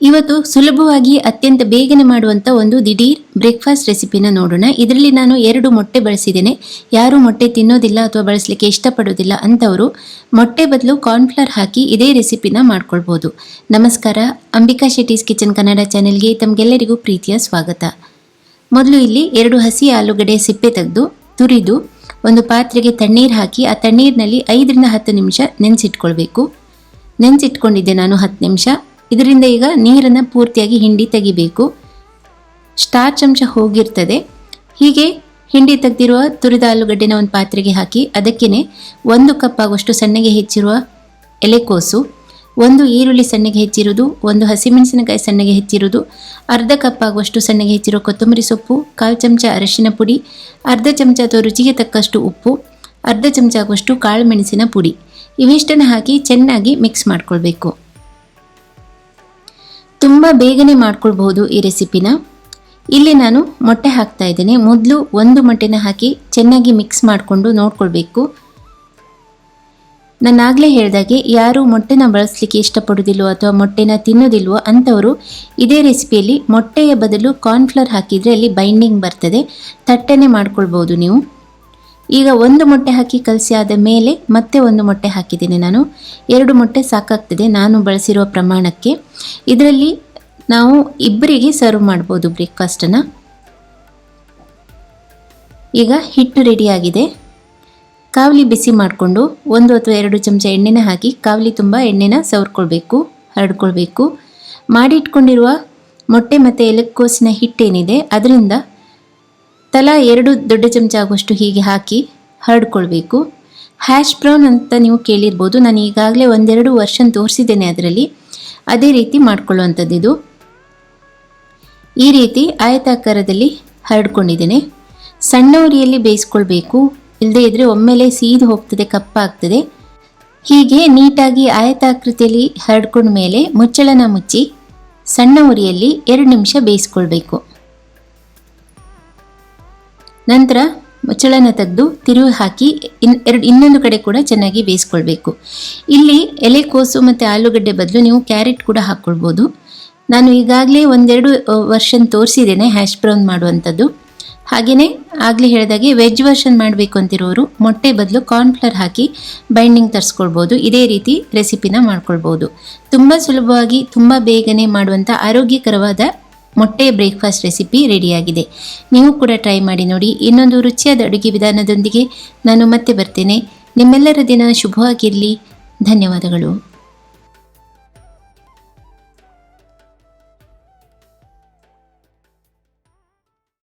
ಇವತ್ತು ಸುಲಭವಾಗಿ ಅತ್ಯಂತ ಬೇಗನೆ ಮಾಡುವಂಥ ಒಂದು ದಿಢೀರ್ ಬ್ರೇಕ್ಫಾಸ್ಟ್ ರೆಸಿಪಿನ ನೋಡೋಣ. ಇದರಲ್ಲಿ ನಾನು 2 ಮೊಟ್ಟೆ ಬಳಸಿದ್ದೇನೆ. ಯಾರು ಮೊಟ್ಟೆ ತಿನ್ನೋದಿಲ್ಲ ಅಥವಾ ಬಳಸಲಿಕ್ಕೆ ಇಷ್ಟಪಡೋದಿಲ್ಲ ಅಂಥವರು ಮೊಟ್ಟೆ ಬದಲು ಕಾರ್ನ್ಫ್ಲವರ್ ಹಾಕಿ ಇದೇ ರೆಸಿಪಿನ ಮಾಡ್ಕೊಳ್ಬೋದು. ನಮಸ್ಕಾರ, ಅಂಬಿಕಾ ಶೆಟ್ಟೀಸ್ ಕಿಚನ್ ಕನ್ನಡ ಚಾನೆಲ್ಗೆ ತಮಗೆಲ್ಲರಿಗೂ ಪ್ರೀತಿಯ ಸ್ವಾಗತ. ಮೊದಲು ಇಲ್ಲಿ 2 ಹಸಿ ಆಲೂಗಡ್ಡೆ ಸಿಪ್ಪೆ ತೆಗೆದು ತುರಿದು ಒಂದು ಪಾತ್ರೆಗೆ ತಣ್ಣೀರು ಹಾಕಿ ಆ ತಣ್ಣೀರಿನಲ್ಲಿ 5 ರಿಂದ 10 ನಿಮಿಷ ನೆನೆಸಿಟ್ಕೊಳ್ಬೇಕು. ನೆನೆಸಿಟ್ಕೊಂಡಿದ್ದೆ ನಾನು 10 ನಿಮಿಷ. ಇದರಿಂದ ಈಗ ನೀರನ್ನು ಪೂರ್ತಿಯಾಗಿ ಹಿಂಡಿ ತೆಗಿಬೇಕು. ಸ್ಟಾರ್ಚ್ ಅಂಶ ಹೋಗಿರ್ತದೆ. ಹೀಗೆ ಹಿಂಡಿ ತೆಗೆದಿರುವ ತುರಿದ ಆಲೂಗಡ್ಡೆನ ಒಂದು ಪಾತ್ರೆಗೆ ಹಾಕಿ ಅದಕ್ಕೇನೆ 1 ಕಪ್ ಆಗುವಷ್ಟು ಸಣ್ಣಗೆ ಹೆಚ್ಚಿರುವ ಎಲೆಕೋಸು, 1 ಈರುಳ್ಳಿ ಸಣ್ಣಗೆ ಹೆಚ್ಚಿರುವುದು, 1 ಹಸಿಮೆಣಸಿನಕಾಯಿ ಸಣ್ಣಗೆ ಹೆಚ್ಚಿರುವುದು, ಅರ್ಧ ಕಪ್ ಆಗುವಷ್ಟು ಸಣ್ಣಗೆ ಹೆಚ್ಚಿರುವ ಕೊತ್ತಂಬರಿ ಸೊಪ್ಪು, 1/4 ಚಮಚ ಅರಿಶಿನ ಪುಡಿ, ಅರ್ಧ ಚಮಚ ಅಥವಾ ರುಚಿಗೆ ತಕ್ಕಷ್ಟು ಉಪ್ಪು, ಅರ್ಧ ಚಮಚ ಆಗುವಷ್ಟು ಕಾಳು ಮೆಣಸಿನ ಪುಡಿ, ಇವಿಷ್ಟನ್ನು ಹಾಕಿ ಚೆನ್ನಾಗಿ ಮಿಕ್ಸ್ ಮಾಡ್ಕೊಳ್ಬೇಕು. ತುಂಬ ಬೇಗನೆ ಮಾಡ್ಕೊಳ್ಬಹುದು ಈ ರೆಸಿಪಿನ. ಇಲ್ಲಿ ನಾನು ಮೊಟ್ಟೆ ಹಾಕ್ತಾ ಇದ್ದೇನೆ. ಮೊದಲು 1 ಮೊಟ್ಟೆನ ಹಾಕಿ ಚೆನ್ನಾಗಿ ಮಿಕ್ಸ್ ಮಾಡಿಕೊಂಡು ನೋಡ್ಕೊಳ್ಬೇಕು. ನಾನು ಆಗಲೇ ಹೇಳಿದಾಗೆ ಯಾರು ಮೊಟ್ಟೆನ ಬಳಸಲಿಕ್ಕೆ ಇಷ್ಟಪಡೋದಿಲ್ವೋ ಅಥವಾ ಮೊಟ್ಟೆನ ತಿನ್ನೋದಿಲ್ವೋ ಅಂಥವರು ಇದೇ ರೆಸಿಪಿಯಲ್ಲಿ ಮೊಟ್ಟೆಯ ಬದಲು ಕಾರ್ನ್ಫ್ಲವರ್ ಹಾಕಿದರೆ ಅಲ್ಲಿ ಬೈಂಡಿಂಗ್ ಬರ್ತದೆ, ತಟ್ಟನೆ ಮಾಡ್ಕೊಳ್ಬೋದು ನೀವು. ಈಗ 1 ಮೊಟ್ಟೆ ಹಾಕಿ ಕಲಸಿ ಆದ ಮೇಲೆ ಮತ್ತೆ 1 ಮೊಟ್ಟೆ ಹಾಕಿದ್ದೀನಿ ನಾನು. 2 ಮೊಟ್ಟೆ ಸಾಕಾಗ್ತದೆ ನಾನು ಬಳಸಿರುವ ಪ್ರಮಾಣಕ್ಕೆ. ಇದರಲ್ಲಿ ನಾವು ಇಬ್ಬರಿಗೆ ಸರ್ವ್ ಮಾಡ್ಬೋದು ಬ್ರೇಕ್ಫಾಸ್ಟನ್ನು. ಈಗ ಹಿಟ್ಟು ರೆಡಿಯಾಗಿದೆ. ಕಾವಲಿ ಬಿಸಿ ಮಾಡಿಕೊಂಡು 1 ಅಥವಾ 2 ಚಮಚ ಎಣ್ಣೆನ ಹಾಕಿ ಕಾವಲಿ ತುಂಬ ಎಣ್ಣೆನ ಸವರ್ಕೊಳ್ಬೇಕು, ಹರಡ್ಕೊಳ್ಬೇಕು. ಮಾಡಿಟ್ಕೊಂಡಿರುವ ಮೊಟ್ಟೆ ಮತ್ತು ಎಲೆಕೋಸಿನ ಹಿಟ್ಟೇನಿದೆ ಅದರಿಂದ ತಲಾ 2 ದೊಡ್ಡ ಚಮಚ ಆಗುವಷ್ಟು ಹೀಗೆ ಹಾಕಿ ಹರಡ್ಕೊಳ್ಬೇಕು. ಹ್ಯಾಶ್ ಬ್ರೌನ್ ಅಂತ ನೀವು ಕೇಳಿರ್ಬೋದು. ನಾನು ಈಗಾಗಲೇ 1-2 ವರ್ಷನ್ ತೋರಿಸಿದ್ದೇನೆ ಅದರಲ್ಲಿ. ಅದೇ ರೀತಿ ಮಾಡ್ಕೊಳ್ಳುವಂಥದ್ದು ಇದು. ಈ ರೀತಿ ಆಯತಾಕಾರದಲ್ಲಿ ಹರಡ್ಕೊಂಡಿದ್ದೇನೆ. ಸಣ್ಣ ಉರಿಯಲ್ಲಿ ಬೇಯಿಸ್ಕೊಳ್ಬೇಕು, ಇಲ್ಲದೇ ಇದ್ದರೆ ಒಮ್ಮೆಲೆ ಸೀದು ಹೋಗ್ತದೆ, ಕಪ್ಪಾಗ್ತದೆ. ಹೀಗೆ ನೀಟಾಗಿ ಆಯತಾಕೃತಿಯಲ್ಲಿ ಹರಡ್ಕೊಂಡ ಮೇಲೆ ಮುಚ್ಚಳನ ಮುಚ್ಚಿ ಸಣ್ಣ ಉರಿಯಲ್ಲಿ 2 ನಿಮಿಷ ಬೇಯಿಸ್ಕೊಳ್ಬೇಕು. ನಂತರ ಮುಚ್ಚಳನ ತೆಗೆದು ತಿರುವಿ ಹಾಕಿ ಇನ್ನೊಂದು ಕಡೆ ಕೂಡ ಚೆನ್ನಾಗಿ ಬೇಯಿಸ್ಕೊಳ್ಬೇಕು. ಇಲ್ಲಿ ಎಲೆಕೋಸು ಮತ್ತು ಆಲೂಗಡ್ಡೆ ಬದಲು ನೀವು ಕ್ಯಾರೆಟ್ ಕೂಡ ಹಾಕ್ಕೊಳ್ಬೋದು. ನಾನು ಈಗಾಗಲೇ 1-2 ವರ್ಷನ್ ತೋರಿಸಿದ್ದೇನೆ ಹ್ಯಾಶ್ ಬ್ರೌನ್ ಮಾಡುವಂಥದ್ದು. ಹಾಗೆಯೇ ಆಗಲೇ ಹೇಳಿದಾಗೆ ವೆಜ್ ವರ್ಷನ್ ಮಾಡಬೇಕು ಅಂತಿರೋರು ಮೊಟ್ಟೆ ಬದಲು ಕಾರ್ನ್ಫ್ಲವರ್ ಹಾಕಿ ಬೈಂಡಿಂಗ್ ತರಿಸ್ಕೊಳ್ಬೋದು. ಇದೇ ರೀತಿ ರೆಸಿಪಿನ ಮಾಡ್ಕೊಳ್ಬೋದು. ತುಂಬ ಸುಲಭವಾಗಿ ತುಂಬ ಬೇಗನೆ ಮಾಡುವಂಥ ಆರೋಗ್ಯಕರವಾದ ಮೊಟ್ಟೆಯ ಬ್ರೇಕ್ಫಾಸ್ಟ್ ರೆಸಿಪಿ ರೆಡಿಯಾಗಿದೆ. ನೀವು ಕೂಡ ಟ್ರೈ ಮಾಡಿ ನೋಡಿ. ಇನ್ನೊಂದು ರುಚಿಯಾದ ಅಡುಗೆ ವಿಧಾನದೊಂದಿಗೆ ನಾನು ಮತ್ತೆ ಬರ್ತೇನೆ. ನಿಮ್ಮೆಲ್ಲರ ದಿನ ಶುಭವಾಗಿರಲಿ. ಧನ್ಯವಾದಗಳು.